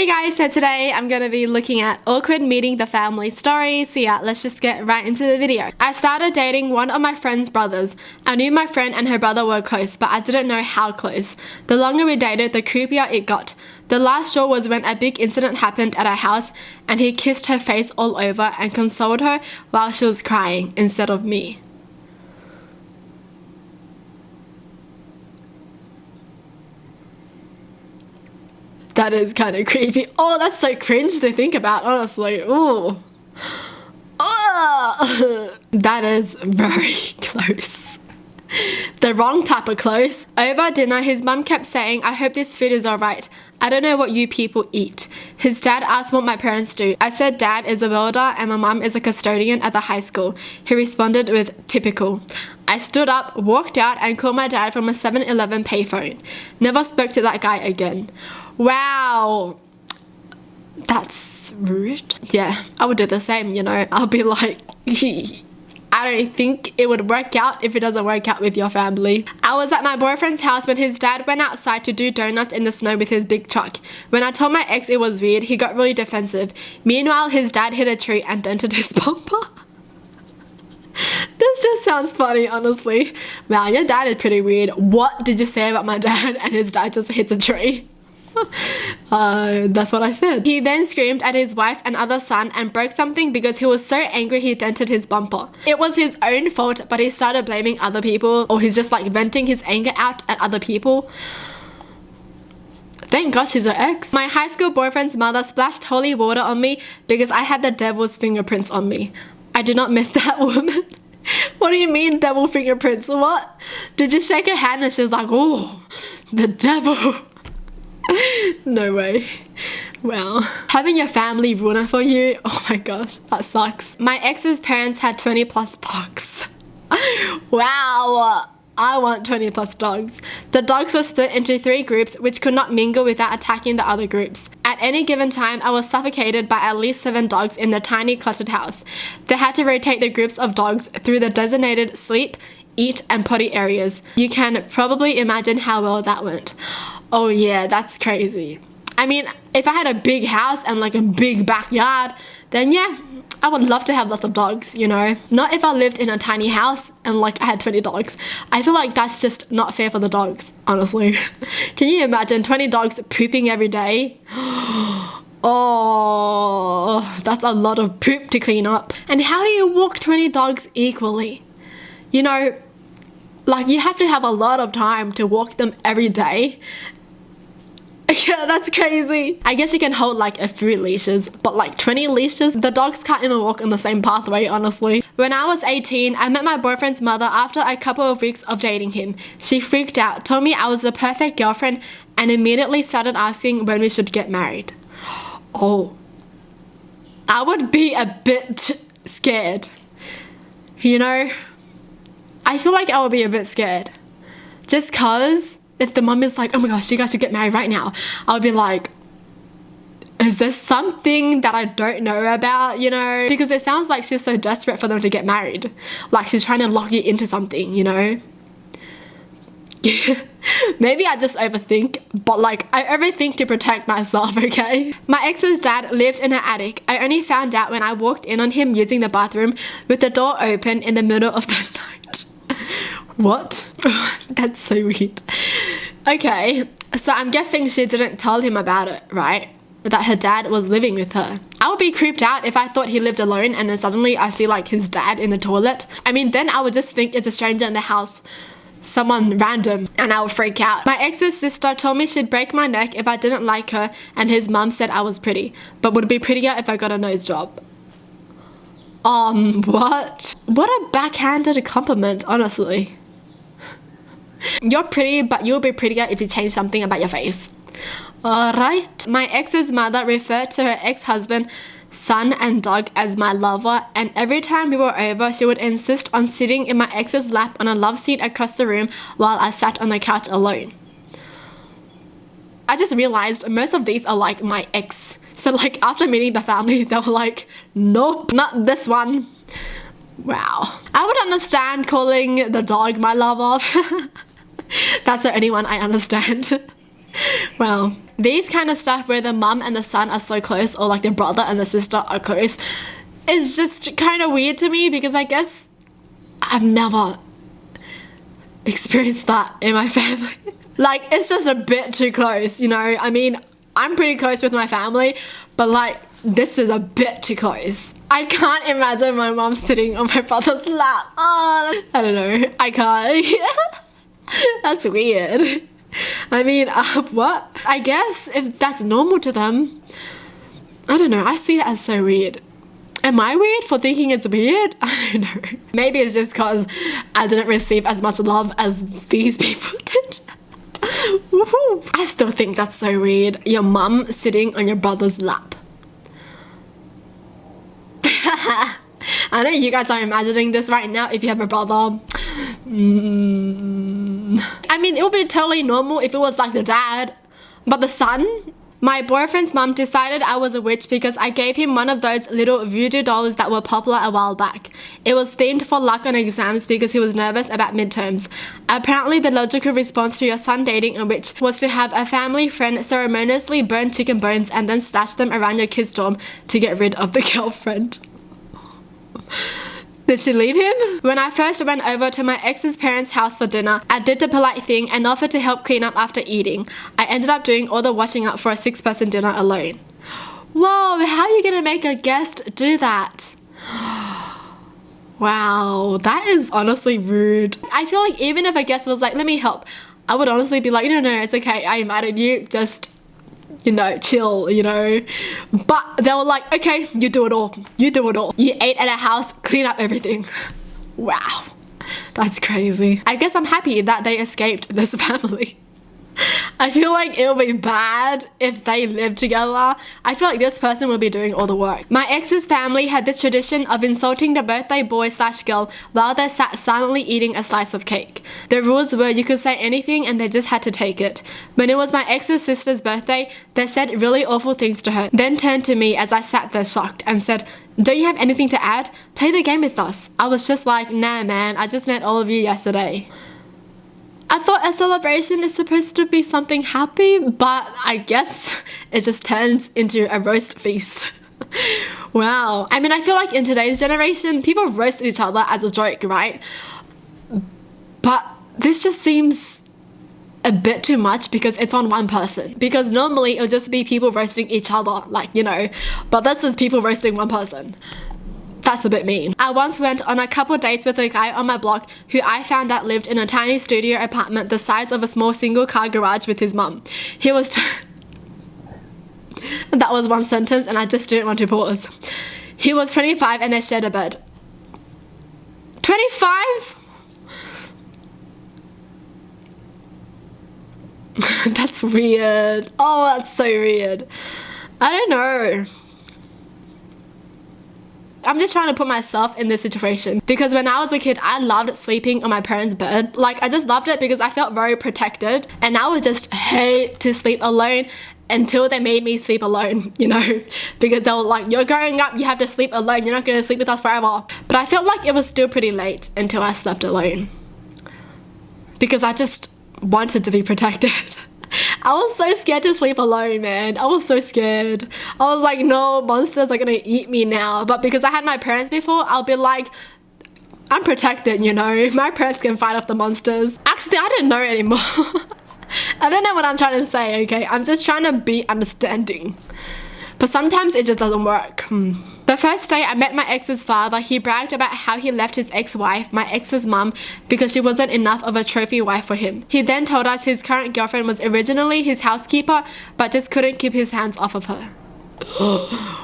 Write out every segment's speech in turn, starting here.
Hey guys, so today I'm going to be looking at awkward meeting the family stories. So yeah, let's just get right into the video. I started dating one of my friend's brothers. I knew my friend and her brother were close, but I didn't know how close. The longer we dated, the creepier it got. The last straw was when a big incident happened at our house and he kissed her face all over and consoled her while she was crying instead of me. That is kind of creepy. Oh, that's so cringe to think about, honestly. Ooh. Oh. That is very close. The wrong type of close. Over dinner, his mum kept saying, "I hope this food is alright. I don't know what you people eat." His dad asked what my parents do. I said dad is a welder and my mum is a custodian at the high school. He responded with, "Typical." I stood up, walked out and called my dad from a 7-Eleven payphone. Never spoke to that guy again. Wow. That's rude. Yeah, I would do the same, you know. I'll be like, I don't think it would work out if it doesn't work out with your family. I was at my boyfriend's house when his dad went outside to do donuts in the snow with his big truck. When I told my ex it was weird, he got really defensive. Meanwhile, his dad hit a tree and dented his bumper. This just sounds funny, honestly. Wow, your dad is pretty weird. What did you say about my dad and his dad just hits a tree? That's what I said. He then screamed at his wife and other son and broke something because he was so angry he dented his bumper. It was his own fault, but he started blaming other people, or he's just like venting his anger out at other people. Thank gosh he's her ex. My high school boyfriend's mother splashed holy water on me because I had the devil's fingerprints on me. I did not miss that woman. What do you mean devil fingerprints? What? Did you shake her hand and she was like, "Oh, the devil"? No way. Wow. Having your family ruin it for you, oh my gosh, that sucks. My ex's parents had 20 plus dogs. Wow. I want 20 plus dogs. The dogs were split into 3 groups which could not mingle without attacking the other groups. At any given time, I was suffocated by at least 7 dogs in the tiny cluttered house. They had to rotate the groups of dogs through the designated sleep, eat and potty areas. You can probably imagine how well that went. Oh yeah, that's crazy. I mean, if I had a big house and like a big backyard, then yeah, I would love to have lots of dogs, you know. Not if I lived in a tiny house and like I had 20 dogs. I feel like that's just not fair for the dogs, honestly. Can you imagine 20 dogs pooping every day? Oh, that's a lot of poop to clean up. And how do you walk 20 dogs equally? You know, like you have to have a lot of time to walk them every day. Yeah, that's crazy. I guess you can hold like a few leashes, but like 20 leashes? The dogs can't even walk on the same pathway, honestly. When I was 18, I met my boyfriend's mother after a couple of weeks of dating him. She freaked out, told me I was the perfect girlfriend, and immediately started asking when we should get married. Oh, I would be a bit scared. You know, I feel like I would be a bit scared. Just cause if the mum is like, "Oh my gosh, you guys should get married right now," I would be like, is there something that I don't know about, you know? Because it sounds like she's so desperate for them to get married. Like she's trying to lock you into something, you know? Maybe I just overthink, but like I overthink to protect myself, okay? My ex's dad lived in her attic. I only found out when I walked in on him using the bathroom with the door open in the middle of the night. What? That's so weird. Okay, so I'm guessing she didn't tell him about it, right? That her dad was living with her. I would be creeped out if I thought he lived alone and then suddenly I see like his dad in the toilet. I mean, then I would just think it's a stranger in the house, someone random, and I would freak out. My ex's sister told me she'd break my neck if I didn't like her, and his mum said I was pretty, but would be prettier if I got a nose job. What? What a backhanded compliment, honestly. You're pretty, but you'll be prettier if you change something about your face. Alright. My ex's mother referred to her ex-husband, son and dog as my lover, and every time we were over, she would insist on sitting in my ex's lap on a love seat across the room while I sat on the couch alone. I just realized most of these are like my ex. So like after meeting the family, they were like, nope, not this one. Wow. I would understand calling the dog my lover. That's the only one I understand. Well, these kind of stuff where the mum and the son are so close, or like the brother and the sister are close, is just kind of weird to me, because I guess I've never experienced that in my family. Like, it's just a bit too close, you know? I mean, I'm pretty close with my family, but like, this is a bit too close. I can't imagine my mom sitting on my brother's lap. Oh, I don't know. I can't. That's weird. I mean, what? I guess if that's normal to them, I don't know. I see it as so weird. Am I weird for thinking it's weird? I don't know. Maybe it's just because I didn't receive as much love as these people did. Woohoo. I still think that's so weird. Your mum sitting on your brother's lap. I know you guys are imagining this right now if you have a brother. I mean, it would be totally normal if it was like the dad, but the son? My boyfriend's mum decided I was a witch because I gave him one of those little voodoo dolls that were popular a while back. It was themed for luck on exams because he was nervous about midterms. Apparently the logical response to your son dating a witch was to have a family friend ceremoniously burn chicken bones and then stash them around your kid's dorm to get rid of the girlfriend. Did she leave him? When I first went over to my ex's parents' house for dinner, I did the polite thing and offered to help clean up after eating. I ended up doing all the washing up for a 6-person dinner alone. Whoa, how are you gonna make a guest do that? Wow, that is honestly rude. I feel like even if a guest was like, let me help, I would honestly be like, no, it's okay, I invited you, just, you know, chill, you know. But they were like, okay, you do it all. You do it all. You ate at our house, clean up everything. Wow, that's crazy. I guess I'm happy that they escaped this family. I feel like it'll be bad if they live together. I feel like this person will be doing all the work. My ex's family had this tradition of insulting the birthday boy/girl while they sat silently eating a slice of cake. The rules were you could say anything and they just had to take it. When it was my ex's sister's birthday, they said really awful things to her, then turned to me as I sat there shocked and said, "Don't you have anything to add? Play the game with us." I was just like, nah man, I just met all of you yesterday. I thought a celebration is supposed to be something happy, but I guess it just turns into a roast feast. Wow. I mean, I feel like in today's generation, people roast each other as a joke, right? But this just seems a bit too much because it's on one person. Because normally it'll just be people roasting each other, like, you know, but this is people roasting one person. That's a bit mean. I once went on a couple dates with a guy on my block who I found out lived in a tiny studio apartment the size of a small single-car garage with his mum. He was... That was one sentence and I just didn't want to pause. He was 25 and they shared a bed. 25? That's weird. Oh, that's so weird. I don't know. I'm just trying to put myself in this situation because when I was a kid, I loved sleeping on my parents' bed. Like, I just loved it because I felt very protected, and I would just hate to sleep alone until they made me sleep alone, you know, because they were like, you're growing up, you have to sleep alone, you're not going to sleep with us forever. But I felt like it was still pretty late until I slept alone because I just wanted to be protected. I was so scared to sleep alone, man. I was so scared. I was like, no, monsters are gonna eat me now. But because I had my parents before, I'll be like, I'm protected, you know. My parents can fight off the monsters. Actually, I don't know anymore. I don't know what I'm trying to say, okay? I'm just trying to be understanding. But sometimes it just doesn't work. The first day I met my ex's father, he bragged about how he left his ex-wife, my ex's mum, because she wasn't enough of a trophy wife for him. He then told us his current girlfriend was originally his housekeeper, but just couldn't keep his hands off of her.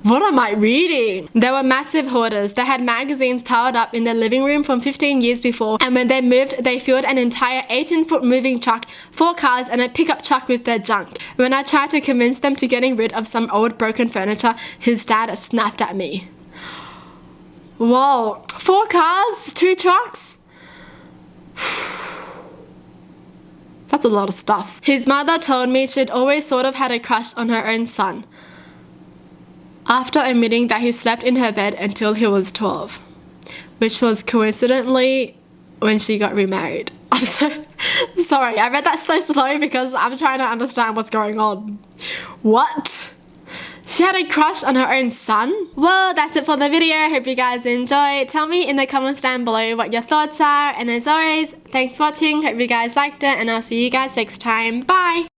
What am I reading? They were massive hoarders. They had magazines piled up in their living room from 15 years before, and when they moved, they filled an entire 18-foot moving truck, 4 cars, and a pickup truck with their junk. When I tried to convince them to getting rid of some old broken furniture, his dad snapped at me. Whoa, 4 cars, 2 trucks? That's a lot of stuff. His mother told me she'd always sort of had a crush on her own son, after admitting that he slept in her bed until he was 12, which was coincidentally when she got remarried. I'm sorry. Sorry, I read that so slowly because I'm trying to understand what's going on. What? She had a crush on her own son? Well, that's it for the video. Hope you guys enjoyed. Tell me in the comments down below what your thoughts are. And as always, thanks for watching. Hope you guys liked it. And I'll see you guys next time. Bye!